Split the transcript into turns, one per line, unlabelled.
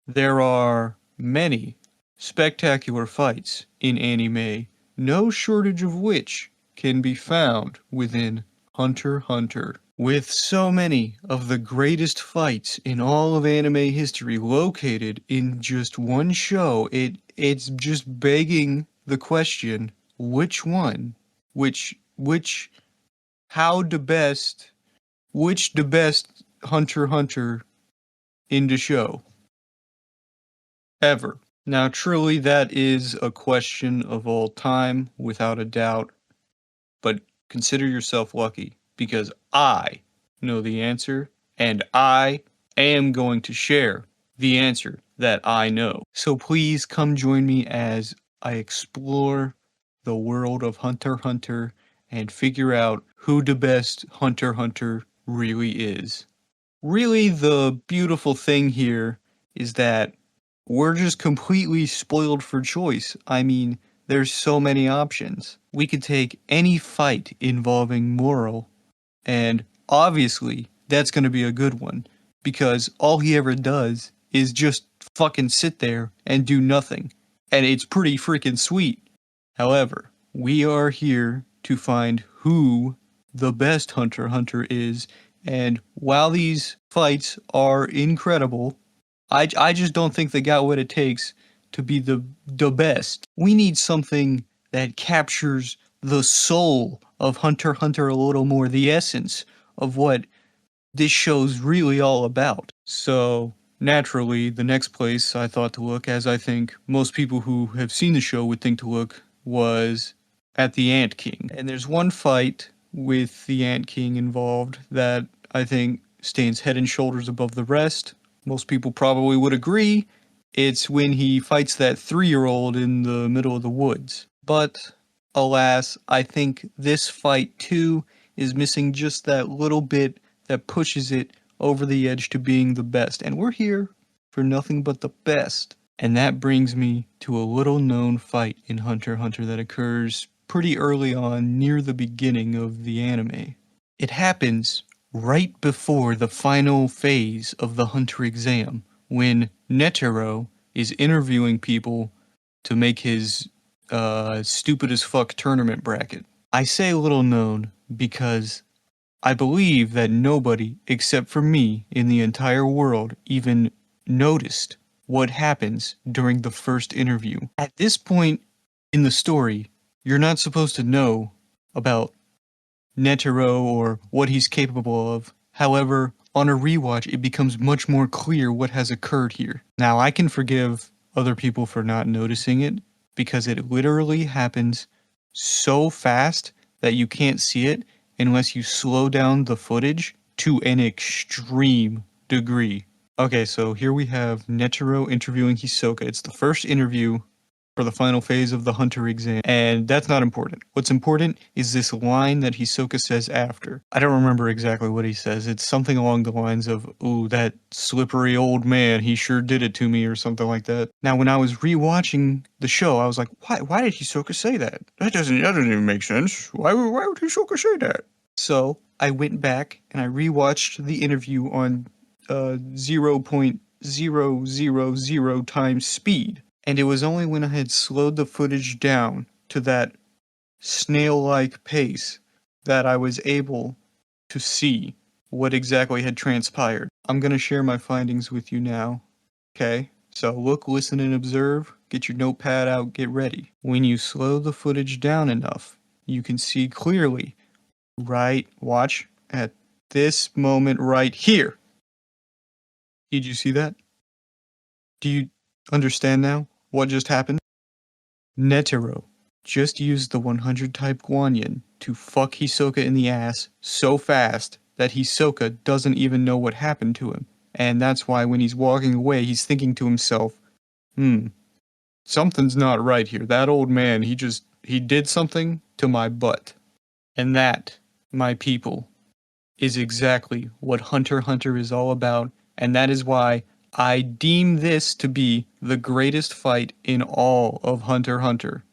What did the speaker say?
There are many spectacular fights in anime, no shortage of which can be found within Hunter x Hunter. With so many of the greatest fights in all of anime history located in just one show, it's just begging the question, which one? Which how the best which the best Hunter x Hunter in the show ever? Now, truly, that is a question of all time, without a doubt. But consider yourself lucky, because I know the answer, and I am going to share the answer that I know. So please come join me as I explore the world of Hunter x Hunter and figure out who the best Hunter x Hunter really is. Really, the beautiful thing here is that we're just completely spoiled for choice. I mean, there's so many options. We could take any fight involving Moro, and obviously, that's gonna be a good one, because all he ever does is just fucking sit there and do nothing, and it's pretty freaking sweet. However, we are here to find who the best Hunter x Hunter is, and while these fights are incredible, I just don't think they got what it takes to be the best. We need something that captures the soul of Hunter x Hunter a little more, the essence of what this show's really all about. So, naturally, the next place I thought to look, as I think most people who have seen the show would think to look, was at the Ant King. And there's one fight with the Ant King involved that I think stands head and shoulders above the rest. Most people probably would agree. It's when he fights that 3-year-old in the middle of the woods. But, alas, I think this fight too is missing just that little bit that pushes it over the edge to being the best. And we're here for nothing but the best. And that brings me to a little known fight in Hunter x Hunter that occurs pretty early on, near the beginning of the anime. It happens right before the final phase of the Hunter exam, when Netero is interviewing people to make his stupid as fuck tournament bracket. I say little known because I believe that nobody except for me in the entire world even noticed what happens during the first interview. At this point in the story, you're not supposed to know about Netero or what he's capable of. However, on a rewatch, it becomes much more clear what has occurred here. Now, I can forgive other people for not noticing it, because it literally happens so fast that you can't see it unless you slow down the footage to an extreme degree. Okay, so here we have Netero interviewing Hisoka. It's the first interview for the final phase of the Hunter exam, and that's not important. What's important is this line that Hisoka says after. I don't remember exactly what he says. It's something along the lines of, "Ooh, that slippery old man, he sure did it to me," or something like that. Now, when I was rewatching the show, I was like, why did Hisoka say that? That doesn't even make sense. Why would Hisoka say that? So, I went back and I rewatched the interview on 0.000 times speed. And it was only when I had slowed the footage down to that snail-like pace that I was able to see what exactly had transpired. I'm gonna share my findings with you now. Okay? So look, listen, and observe. Get your notepad out, get ready. When you slow the footage down enough, you can see clearly. Watch at this moment right here. Did you see that? Do you understand now what just happened? Netero just used the 100 type Guanyin to fuck Hisoka in the ass so fast that Hisoka doesn't even know what happened to him. And that's why when he's walking away, he's thinking to himself, something's not right here. That old man, he did something to my butt. And that, my people, is exactly what Hunter x Hunter is all about, and that is why I deem this to be the greatest fight in all of Hunter x Hunter.